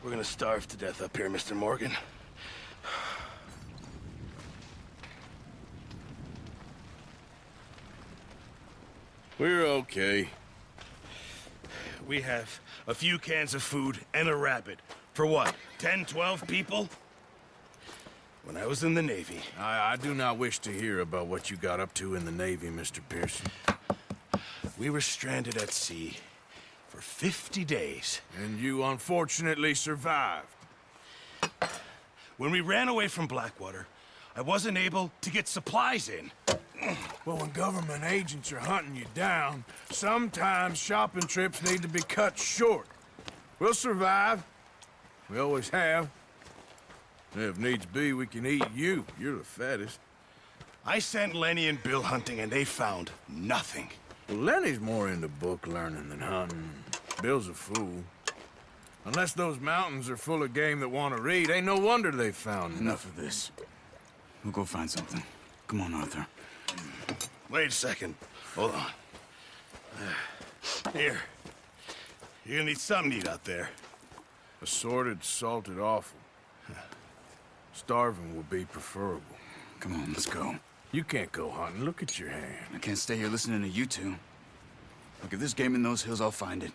We're gonna starve to death up here, Mr. Morgan. We're okay. We have a few cans of food and a rabbit. For what, 10, 12 people? When I was in the Navy... I do not wish to hear about what you got up to in the Navy, Mr. Pearson. We were stranded at sea for 50 days. And you unfortunately survived. When we ran away from Blackwater, I wasn't able to get supplies in. Well, when government agents are hunting you down, sometimes shopping trips need to be cut short. We'll survive. We always have. And if needs be, we can eat you. You're the fattest. I sent Lenny and Bill hunting, and they found nothing. Well, Lenny's more into book learning than hunting. Bill's a fool. Unless those mountains are full of game that want to read, ain't no wonder they found Enough of this. We'll go find something. Come on, Arthur. Wait a second. Hold on. Here. You're gonna need something to eat out there. Assorted, salted offal. Starving will be preferable. Come on, let's go. You can't go hunting. Look at your hand. I can't stay here listening to you two. Look, if there's game in those hills, I'll find it.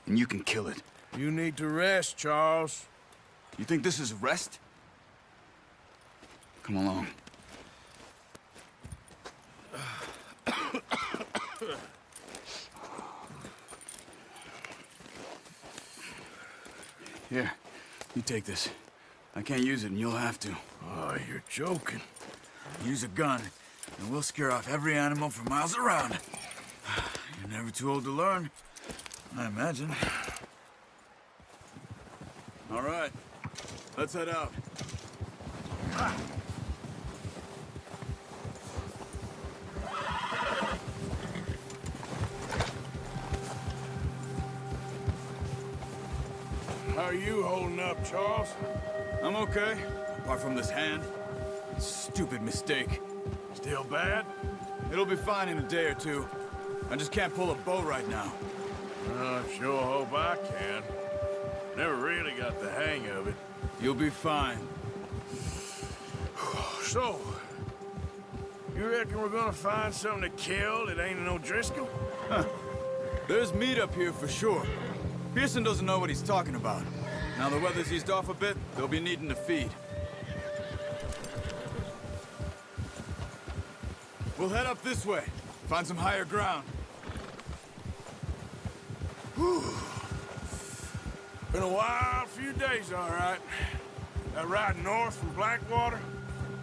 And you can kill it. You need to rest, Charles. You think this is rest? Come along. Here, you take this. I can't use it, and you'll have to. Oh, you're joking. Use a gun, and we'll scare off every animal for miles around. You're never too old to learn, I imagine. All right, let's head out. How are you holding up, Charles? I'm okay, apart from this hand. Stupid mistake. Still bad? It'll be fine in a day or two. I just can't pull a bow right now. I sure hope I can. Never really got the hang of it. You'll be fine. So, you reckon we're gonna find something to kill that ain't no Driscoll? There's meat up here for sure. Pearson doesn't know what he's talking about. Now the weather's eased off a bit, they'll be needing to feed. We'll head up this way, find some higher ground. Whew. Been a wild few days, all right. That ride north from Blackwater,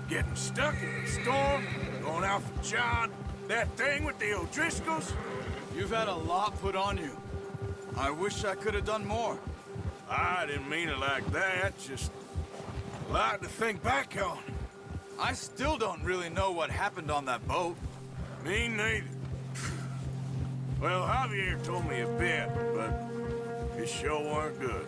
getting stuck in the storm, going out for John, that thing with the O'Driscolls. You've had a lot put on you. I wish I could have done more. I didn't mean it like that, just a lot to think back on. I still don't really know what happened on that boat. Me neither. Well, Javier told me a bit, but it sure weren't good.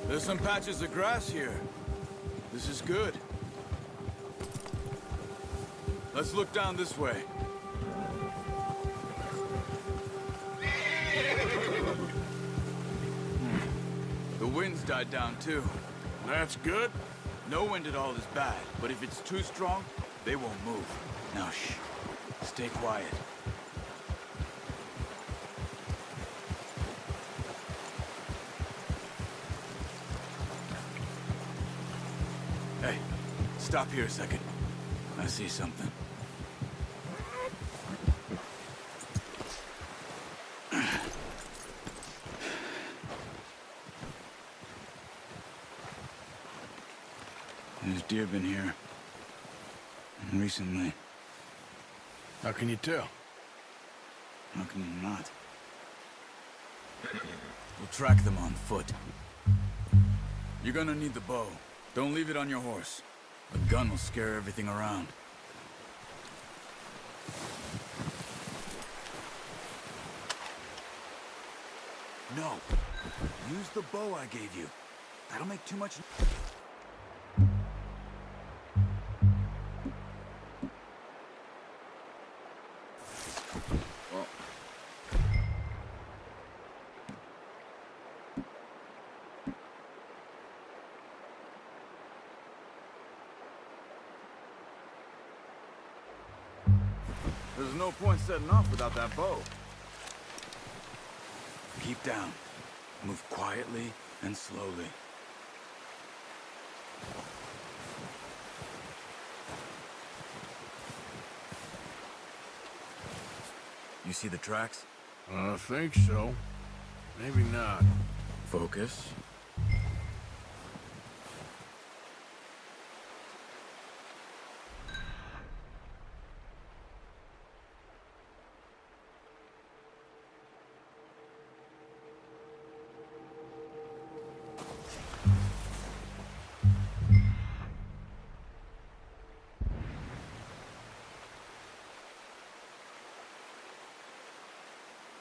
There's some patches of grass here. This is good. Let's look down this way. The wind's died down too. That's good. No wind at all is bad, but if it's too strong, they won't move. Now shh. Stay quiet. Hey, stop here a second. I see something. There's deer been here. Recently. How can you tell? How can you not? We'll track them on foot. You're gonna need the bow. Don't leave it on your horse. A gun will scare everything around. No. Use the bow I gave you. That'll make too much... Well... There's no point setting off without that bow. Keep down. Move quietly and slowly. You see the tracks? I think so. Maybe not. Focus.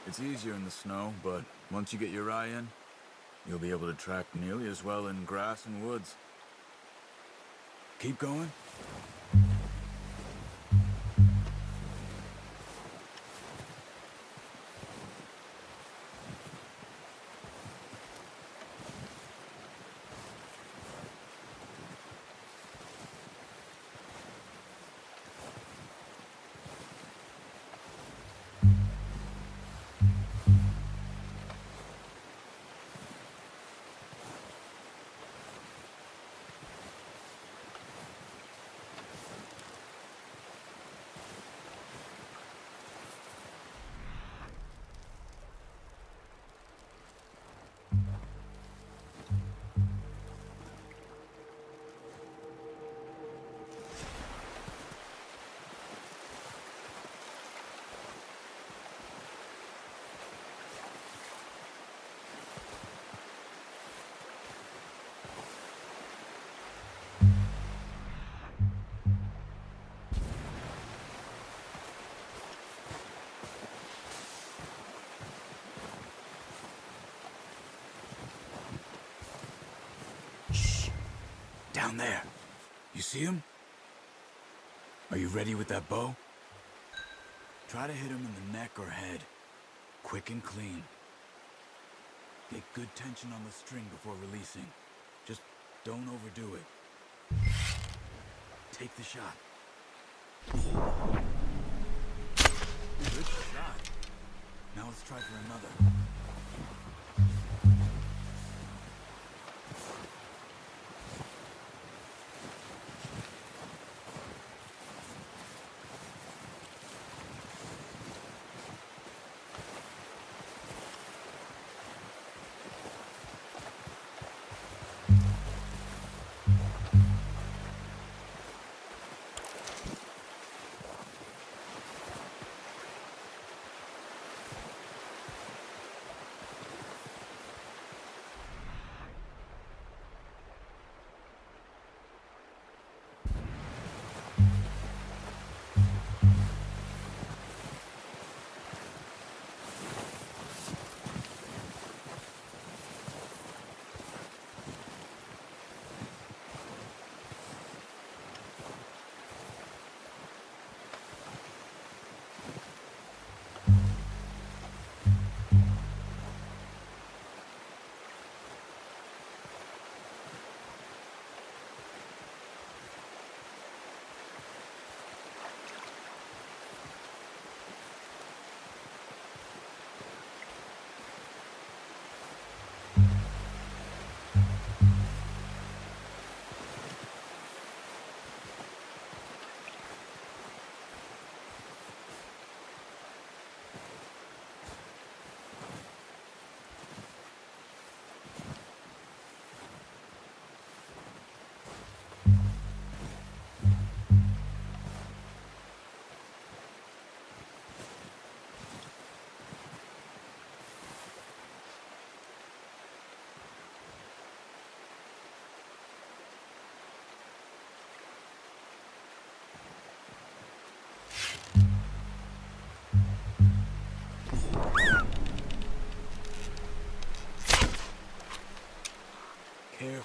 It's easier in the snow, but once you get your eye in, you'll be able to track nearly as well in grass and woods. Keep going. Down there. You see him? Are you ready with that bow? Try to hit him in the neck or head. Quick and clean. Get good tension on the string before releasing. Just don't overdo it. Take the shot. Good shot. Now let's try for another.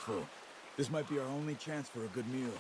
full. This might be our only chance for a good meal.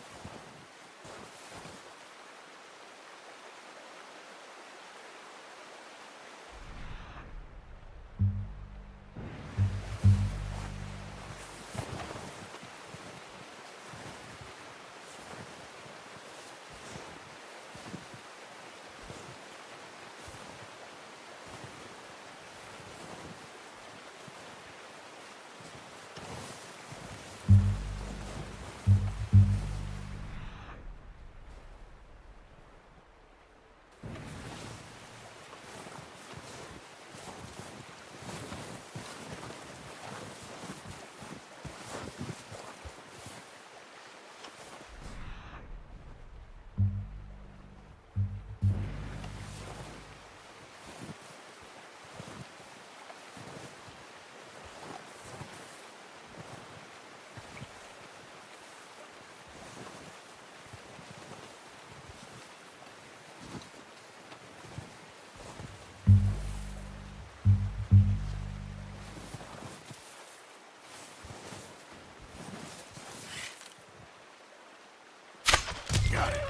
Got it.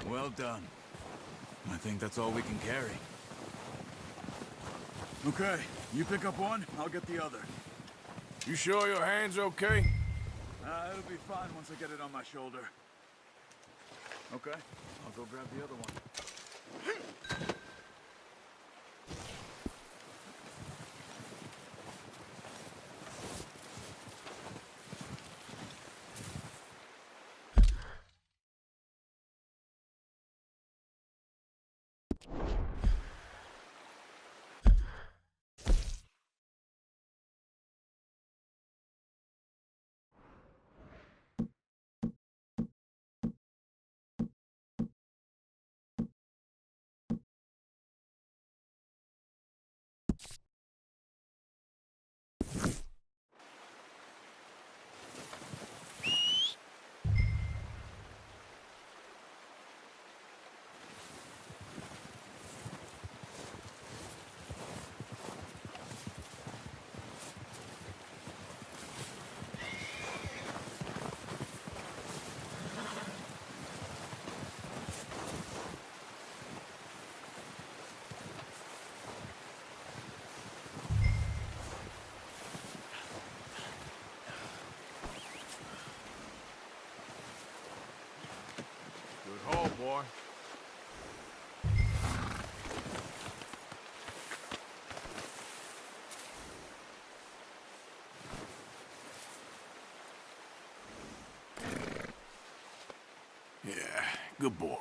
Well done. I think that's all we can carry. Okay, you pick up one, I'll get the other. You sure your hand's okay? It'll be fine once I get it on my shoulder. Okay, I'll go grab the other one. Good haul, boy. Yeah, good boy.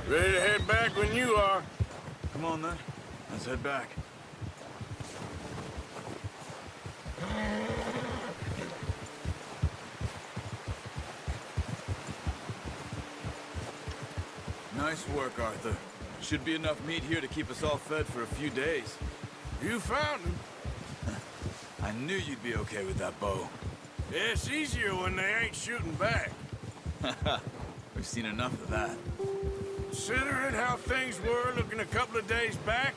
Ready to head back when you are. Come on then, let's head back. Nice work, Arthur. Should be enough meat here to keep us all fed for a few days. You found him. I knew you'd be okay with that bow. Yeah, it's easier when they ain't shooting back. We've seen enough of that. Considering how things were looking a couple of days back,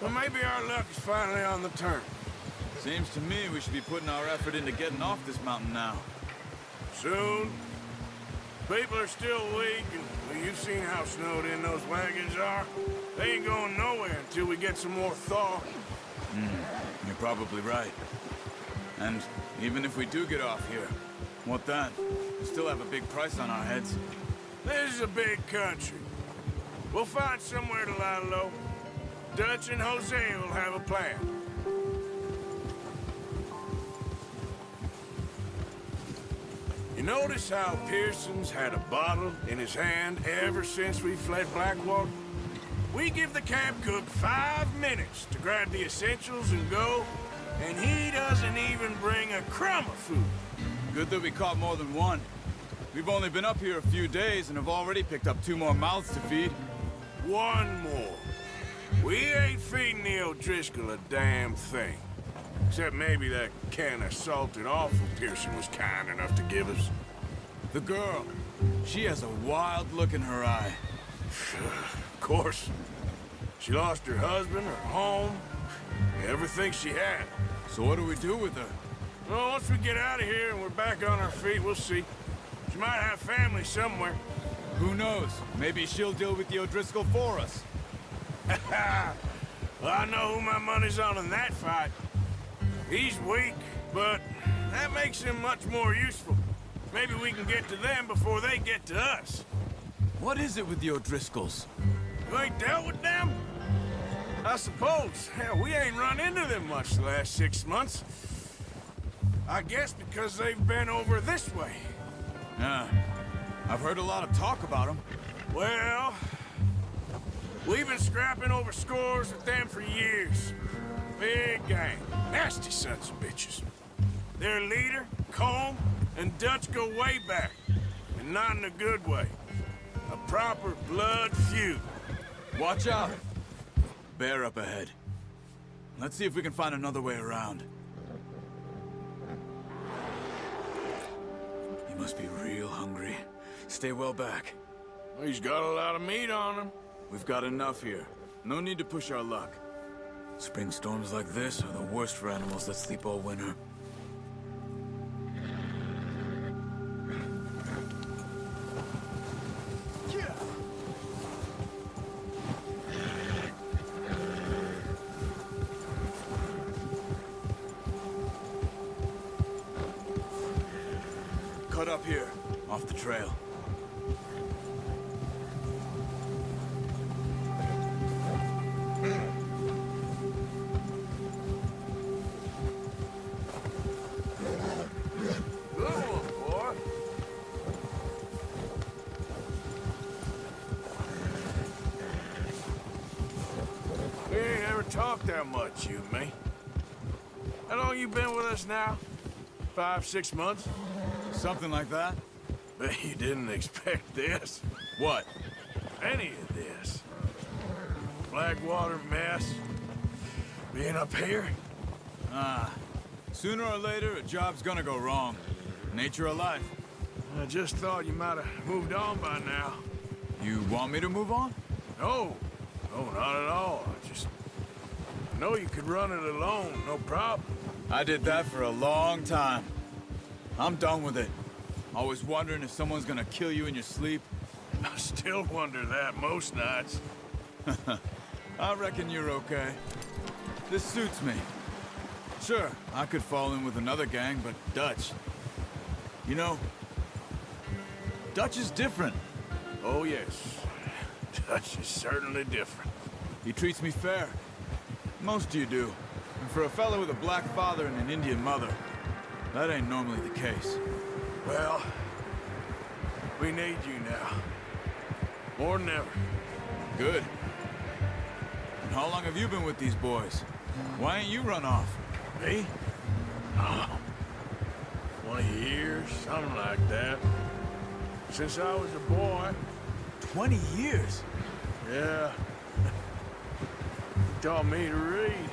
well, maybe our luck is finally on the turn. Seems to me we should be putting our effort into getting off this mountain now. Soon. People are still weak, and well, you've seen how snowed in those wagons are. They ain't going nowhere until we get some more thaw. You're probably right. And even if we do get off here, what then? We still have a big price on our heads. This is a big country. We'll find somewhere to lie low. Dutch and Jose will have a plan. You notice how Pearson's had a bottle in his hand ever since we fled Blackwater? We give the camp cook 5 minutes to grab the essentials and go, and he doesn't even bring a crumb of food. Good that we caught more than one. We've only been up here a few days and have already picked up 2 more mouths to feed. 1 more. We ain't feeding the O'Driscoll a damn thing. Except maybe that can of salted offal Pearson was kind enough to give us. The girl, she has a wild look in her eye. Of course. She lost her husband, her home, everything she had. So what do we do with her? Well, once we get out of here and we're back on our feet, we'll see. She might have family somewhere. Who knows? Maybe she'll deal with the O'Driscoll for us. Well, I know who my money's on in that fight. He's weak, but that makes him much more useful. Maybe we can get to them before they get to us. What is it with the O'Driscolls? You ain't dealt with them? I suppose. Hell, we ain't run into them much the last 6 months. I guess because they've been over this way. Yeah, I've heard a lot of talk about them. Well, we've been scrapping over scores with them for years. Big gang. Nasty sons of bitches. Their leader, Combe, and Dutch go way back. And not in a good way. A proper blood feud. Watch out! Bear up ahead. Let's see if we can find another way around. He must be real hungry. Stay well back. He's got a lot of meat on him. We've got enough here. No need to push our luck. Spring storms like this are the worst for animals that sleep all winter. Cut up here, off the trail. Good one, boy. We ain't ever talked that much, you and me. How long you been with us now? 5, 6 months? Something like that? Bet you didn't expect this. What? Any of this. Blackwater mess. Being up here? Sooner or later, a job's gonna go wrong. Nature of life. I just thought you might have moved on by now. You want me to move on? No. No, not at all. I know you could run it alone, no problem. I did that for a long time. I'm done with it. Always wondering if someone's gonna kill you in your sleep. I still wonder that most nights. I reckon you're okay. This suits me. Sure, I could fall in with another gang, but Dutch... You know, Dutch is different. Oh, yes. Dutch is certainly different. He treats me fair. Most of you do. And for a fellow with a black father and an Indian mother, that ain't normally the case. Well, we need you now. More than ever. Good. And how long have you been with these boys? Why ain't you run off? Me? Oh, 20 years, something like that. Since I was a boy. 20 years? Yeah. He taught me to read.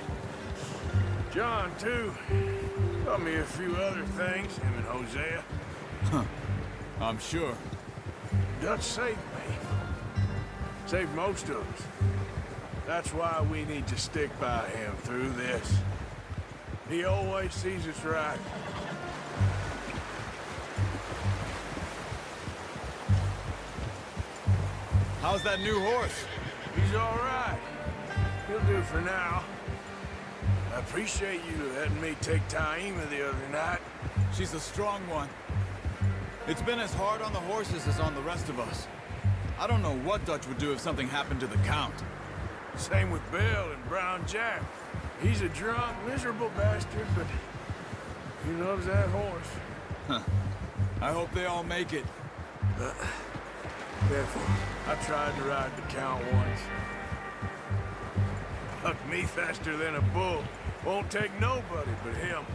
John, too. Taught me a few other things, him and Hosea. I'm sure. Dutch saved me. Saved most of us. That's why we need to stick by him through this. He always sees us right. How's that new horse? He's all right. He'll do for now. I appreciate you letting me take Taima the other night. She's a strong one. It's been as hard on the horses as on the rest of us. I don't know what Dutch would do if something happened to the Count. Same with Bill and Brown Jack. He's a drunk, miserable bastard, but he loves that horse. I hope they all make it. Careful. I tried to ride the Count once. Buck me faster than a bull. Won't take nobody but him.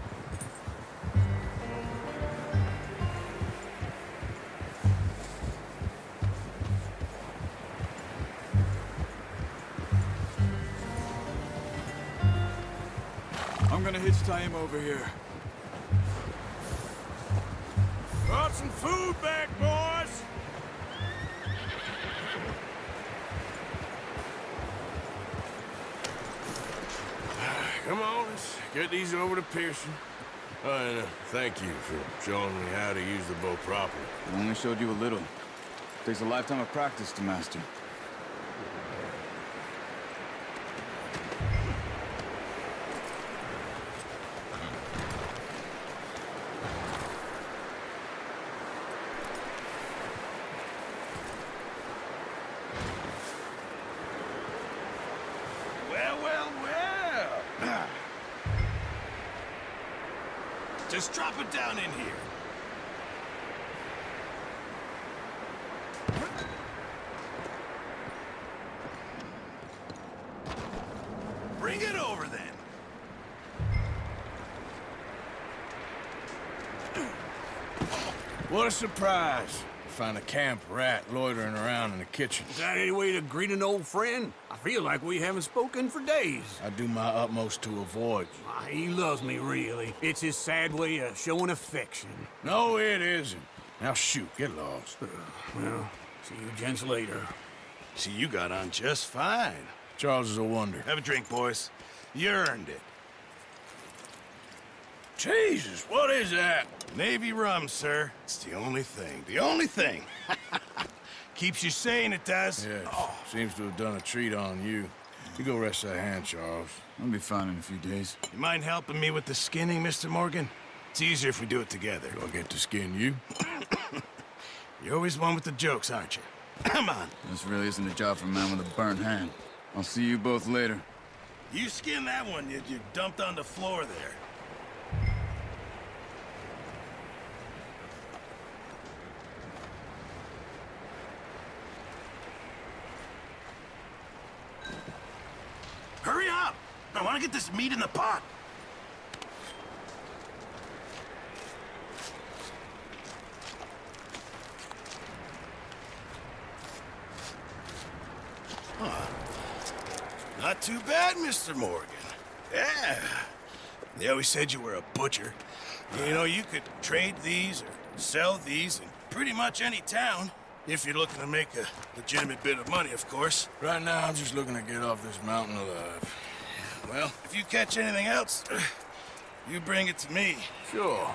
I'm gonna hitch tie him over here. Brought some food back, boys! Come on, let's get these over to Pearson. Oh, and thank you for showing me how to use the bow properly. I only showed you a little. Takes a lifetime of practice to master. Well. Just drop it down in here. Bring it over then. What a surprise. Find a camp rat loitering around in the kitchen. Is that any way to greet an old friend? I feel like we haven't spoken for days. I do my utmost to avoid you. He loves me, really. It's his sad way of showing affection. No, it isn't. Now shoot, get lost. Well, see you gents later. See, you got on just fine. Charles is a wonder. Have a drink, boys. You earned it. Jesus, what is that? Navy rum, sir. It's the only thing. The only thing. Keeps you sane, it does. Yes, seems to have done a treat on you. You go rest that hand, Charles. I'll be fine in a few days. You mind helping me with the skinning, Mr. Morgan? It's easier if we do it together. Do I get to skin you? You're always one with the jokes, aren't you? Come on. This really isn't a job for a man with a burnt hand. I'll see you both later. You skin that one you dumped on the floor there. Hurry up! I want to get this meat in the pot. Not too bad, Mr. Morgan. Yeah. They always said you were a butcher. You know, you could trade these or sell these in pretty much any town. If you're looking to make a legitimate bit of money, of course. Right now, I'm just looking to get off this mountain alive. Well, if you catch anything else, you bring it to me. Sure.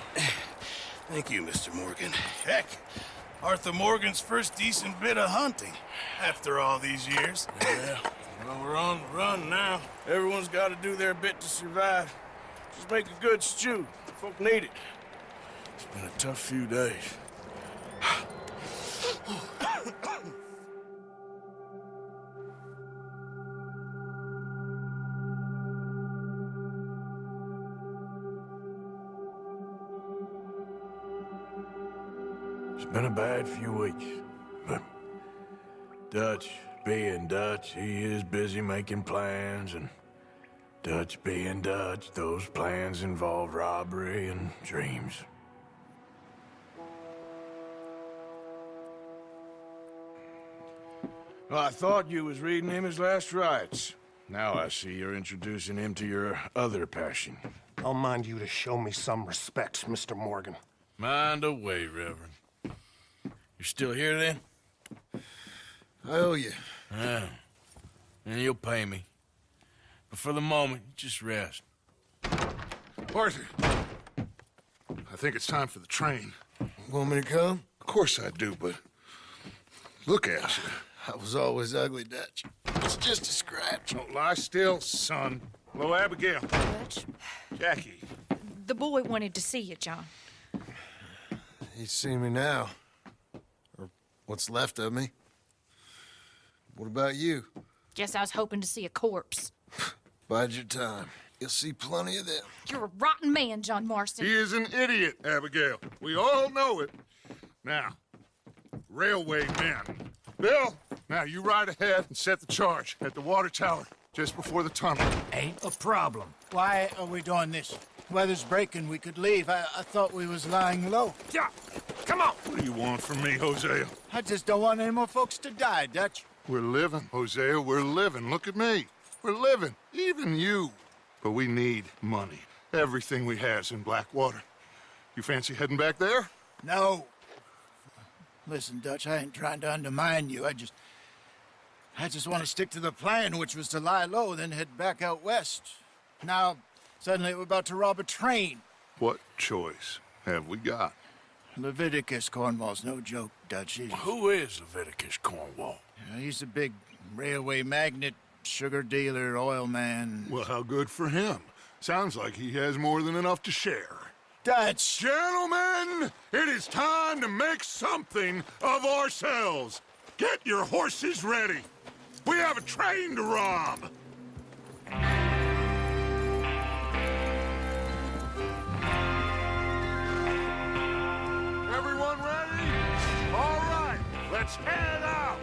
Thank you, Mr. Morgan. Heck, Arthur Morgan's first decent bit of hunting after all these years. Yeah, well, we're on the run now. Everyone's got to do their bit to survive. Just make a good stew. Folk need it. It's been a tough few days. It's been a bad few weeks, but Dutch being Dutch, he is busy making plans, and Dutch being Dutch, those plans involve robbery and dreams. Well, I thought you was reading him his last rites. Now I see you're introducing him to your other passion. I'll mind you to show me some respect, Mr. Morgan. Mind away, Reverend. You're still here, then? I owe you. Yeah. And you'll pay me. But for the moment, just rest. Arthur, I think it's time for the train. Want me to come? Of course I do, but look at you. I was always ugly, Dutch. It's just a scratch. Don't lie still, son. Hello, Abigail. Dutch, Jackie. the boy wanted to see you, John. He's seen me now. Or what's left of me. What about you? Guess I was hoping to see a corpse. Bide your time. You'll see plenty of them. You're a rotten man, John Marston. He is an idiot, Abigail. We all know it. Now, railway men. Bill, now you ride ahead and set the charge at the water tower. just before the tunnel. Ain't a problem. Why are we doing this? Weather's breaking. We could leave. I thought we was lying low. Yeah, come on. What do you want from me, Hosea? I just don't want any more folks to die, Dutch. We're living, Hosea, we're living. Look at me. We're living, even you. But we need money. Everything we has in Blackwater. You fancy heading back there? No. Listen, Dutch, I ain't trying to undermine you. I just want to stick to the plan, which was to lie low, then head back out west. Now, suddenly we're about to rob a train. What choice have we got? Leviticus Cornwall's no joke, Dutch. Who is Leviticus Cornwall? He's a big railway magnate, sugar dealer, oil man. Well, how good for him. Sounds like he has more than enough to share. Dutch! Gentlemen, it is time to make something of ourselves. Get your horses ready. We have a train to rob. Everyone ready? All right, let's head out.